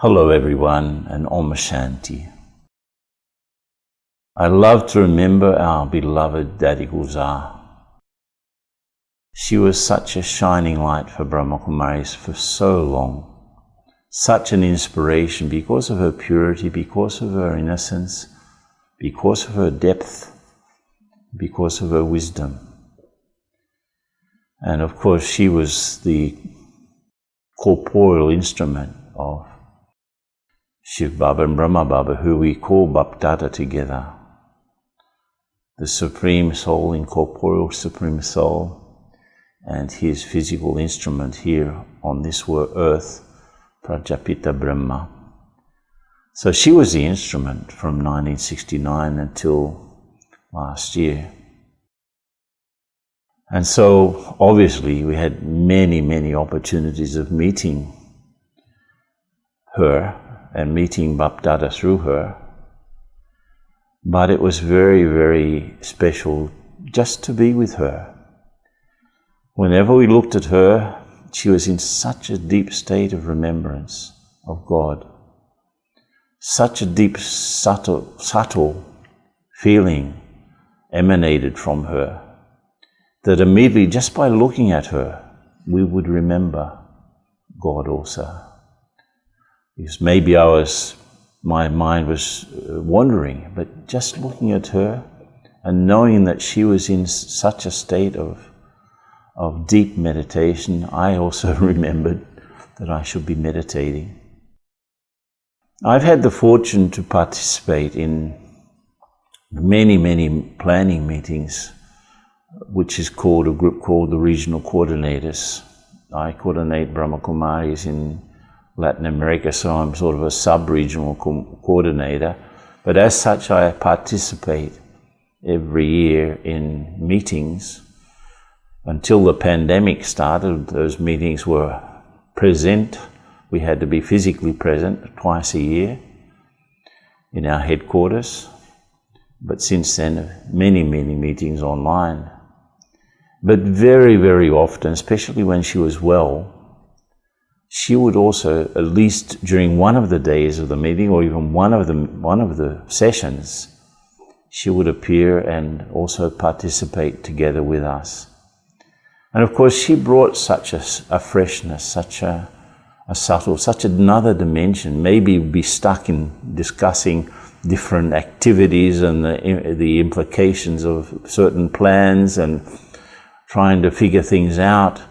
Hello everyone, and Om Shanti. I love to remember our beloved Dadi Gulzar. She was such a shining light for Brahma Kumaris for so long. Such an inspiration because of her purity, because of her innocence, because of her depth, because of her wisdom. And of course she was the corporeal instrument of Shiv Baba and Brahma Baba, who we call Tata together. The Supreme Soul, incorporeal Supreme Soul, and his physical instrument here on this earth, Prajapita Brahma. So she was the instrument from 1969 until last year. And so obviously we had many opportunities of meeting her and meeting Dada through her. But it was very special just to be with her. Whenever we looked at her, she was in such a deep state of remembrance of God. Such a deep, subtle feeling emanated from her that immediately, just by looking at her, we would remember God also. Because maybe my mind was wandering, but just looking at her and knowing that she was in such a state of deep meditation, I also remembered that I should be meditating. I've had the fortune to participate in many planning meetings, which is called a group called the Regional Coordinators. I coordinate Brahma Kumaris in Latin America, so I'm sort of a sub-regional coordinator. But as such, I participate every year in meetings. Until the pandemic started, those meetings were present. We had to be physically present twice a year in our headquarters. But since then, many meetings online. But very often, especially when she was well, she would also, at least during one of the days of the meeting, or even one of the sessions, she would appear and also participate together with us. And of course, she brought such a freshness, such a subtle, such another dimension. Maybe we'd be stuck in discussing different activities and the implications of certain plans and trying to figure things out.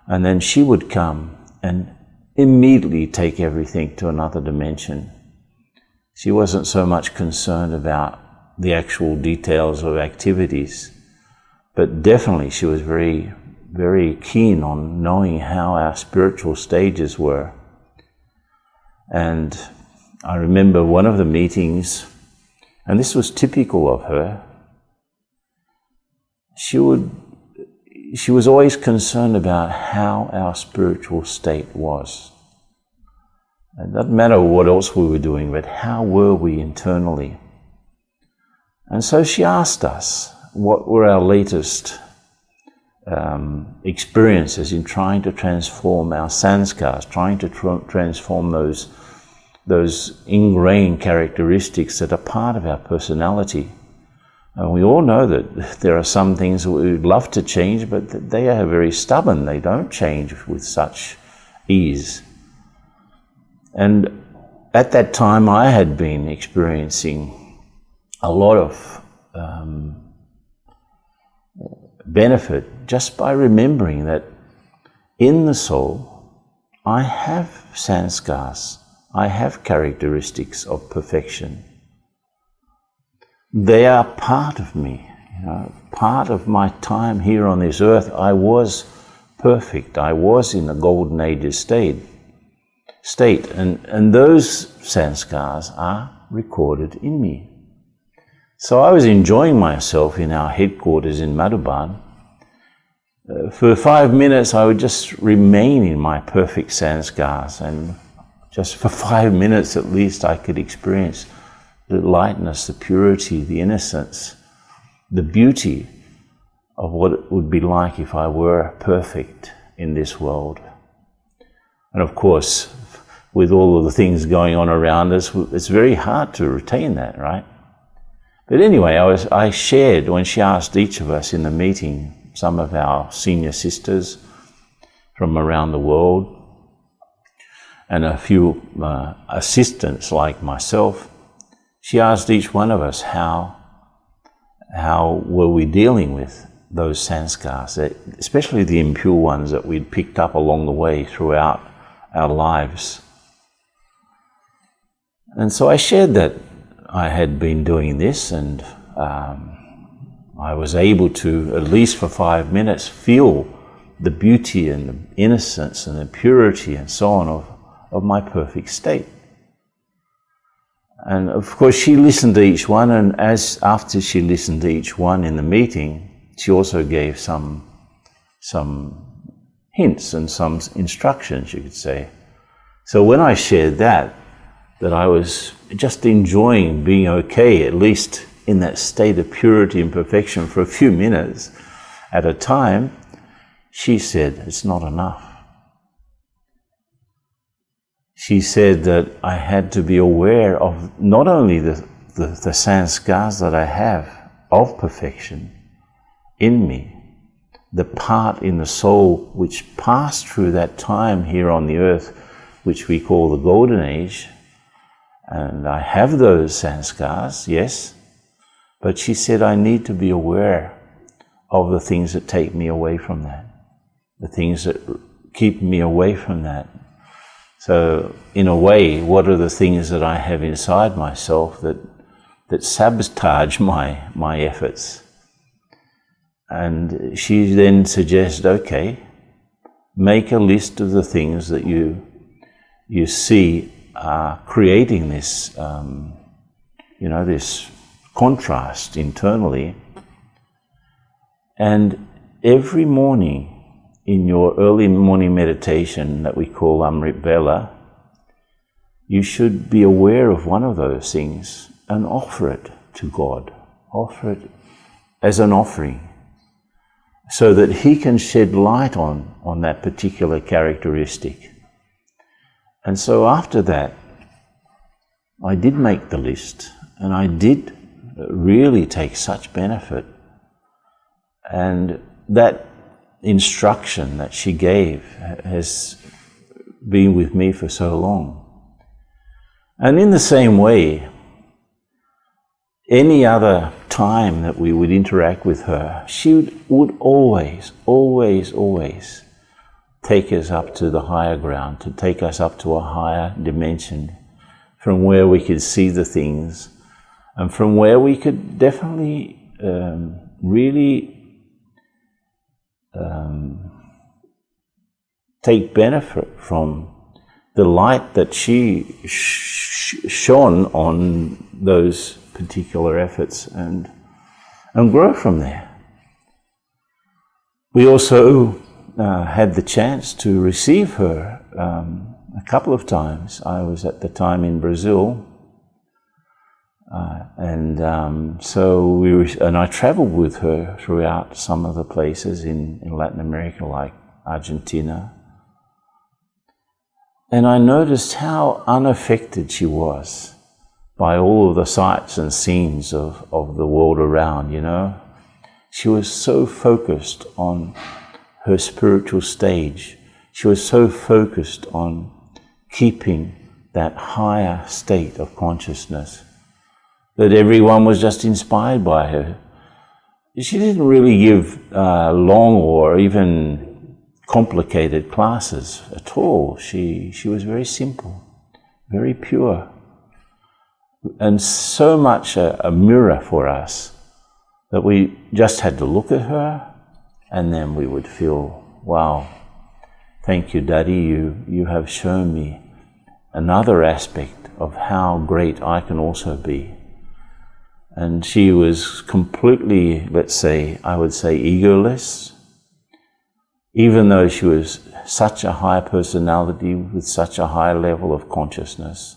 And then she would come and immediately take everything to another dimension. She wasn't so much concerned about the actual details of activities, but definitely she was very keen on knowing how our spiritual stages were. And I remember one of the meetings, and this was typical of her, she was always concerned about how our spiritual state was. It doesn't matter what else we were doing, but how were we internally? And so she asked us what were our latest experiences in trying to transform our sanskars, trying to transform those ingrained characteristics that are part of our personality. And we all know that there are some things that we would love to change, but they are very stubborn. They don't change with such ease. And at that time, I had been experiencing a lot of benefit just by remembering that in the soul, I have sanskars, I have characteristics of perfection. They are part of me, part of my time here on this earth. I was perfect. I was in the golden ages state, and those sanskars are recorded in me. So I was enjoying myself in our headquarters in Madhuban. For 5 minutes, I would just remain in my perfect sanskars, and just for 5 minutes at least, I could experience the lightness, the purity, the innocence, the beauty of what it would be like if I were perfect in this world. And of course, with all of the things going on around us, it's very hard to retain that, right? But anyway, I shared, when she asked each of us in the meeting, some of our senior sisters from around the world, and a few assistants like myself, she asked each one of us how were we dealing with those sanskars, especially the impure ones that we'd picked up along the way throughout our lives. And so I shared that I had been doing this, and I was able to, at least for 5 minutes, feel the beauty and the innocence and the purity and so on of my perfect state. And of course she listened to each one, and after she listened to each one in the meeting, she also gave some hints and some instructions, you could say. So when I shared that I was just enjoying being okay, at least in that state of purity and perfection for a few minutes at a time, she said, it's not enough. She said that I had to be aware of not only the sanskars that I have of perfection in me, the part in the soul which passed through that time here on the earth, which we call the Golden Age, and I have those sanskars, yes, but she said I need to be aware of the things that take me away from that, the things that keep me away from that. So, in a way, what are the things that I have inside myself that sabotage my efforts? And she then suggested, okay, make a list of the things that you see are creating this, this contrast internally. And every morning, in your early morning meditation that we call Amrit Vela, you should be aware of one of those things and offer it to God. Offer it as an offering, so that He can shed light on that particular characteristic. And so after that, I did make the list, and I did really take such benefit. And that instruction that she gave has been with me for so long. And in the same way, any other time that we would interact with her, she would always take us up to the higher ground, to take us up to a higher dimension from where we could see the things, and from where we could definitely really take benefit from the light that she shone on those particular efforts, and grow from there. We also had the chance to receive her a couple of times. I was at the time in Brazil, so I travelled with her throughout some of the places in Latin America, like Argentina. And I noticed how unaffected she was by all of the sights and scenes of the world around, She was so focused on her spiritual stage. She was so focused on keeping that higher state of consciousness that everyone was just inspired by her. She didn't really give long or even complicated classes at all. She was very simple, very pure, and so much a mirror for us that we just had to look at her, and then we would feel, wow, thank you, Dadi, you have shown me another aspect of how great I can also be. And she was completely, I would say, egoless, even though she was such a high personality with such a high level of consciousness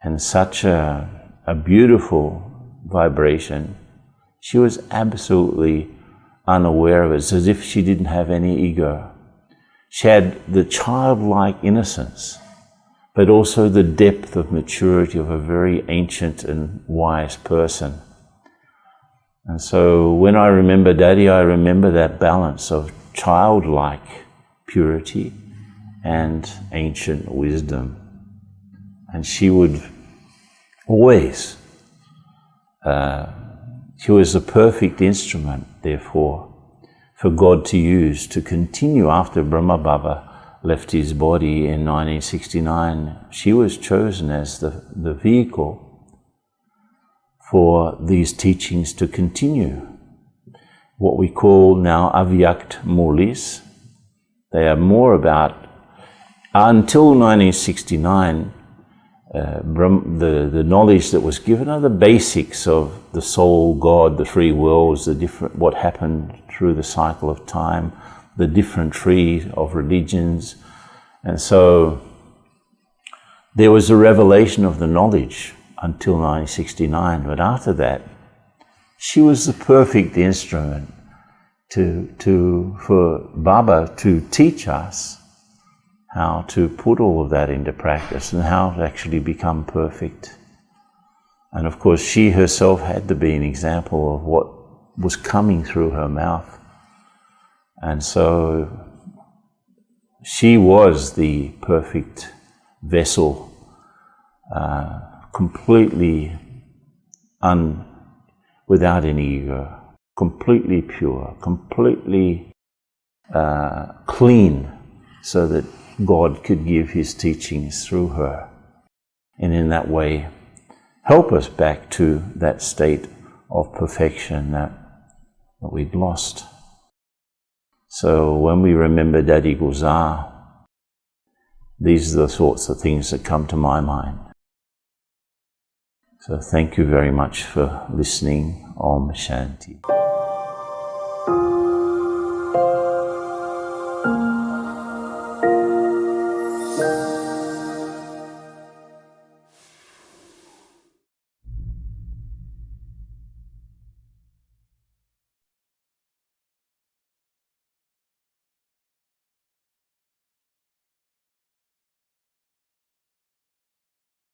and such a beautiful vibration. She was absolutely unaware of it. It's as if she didn't have any ego. She had the childlike innocence but also the depth of maturity of a very ancient and wise person. And so when I remember Dadi, I remember that balance of childlike purity and ancient wisdom. And she would always, she was a perfect instrument, therefore, for God to use to continue after Brahma Baba left his body in 1969. She was chosen as the vehicle for these teachings to continue. What we call now Avyakt Mulis. They are more about, until 1969, the knowledge that was given are the basics of the soul, God, the free worlds, what happened through the cycle of time, the different trees of religions. And so there was a revelation of the knowledge until 1969, but after that, she was the perfect instrument for Baba to teach us how to put all of that into practice and how to actually become perfect. And of course, she herself had to be an example of what was coming through her mouth. And so she was the perfect vessel, completely without any ego, completely pure, completely clean, so that God could give his teachings through her, and in that way help us back to that state of perfection that we'd lost. So when we remember Dadi Gulzar, these are the sorts of things that come to my mind. So thank you very much for listening. Om Shanti.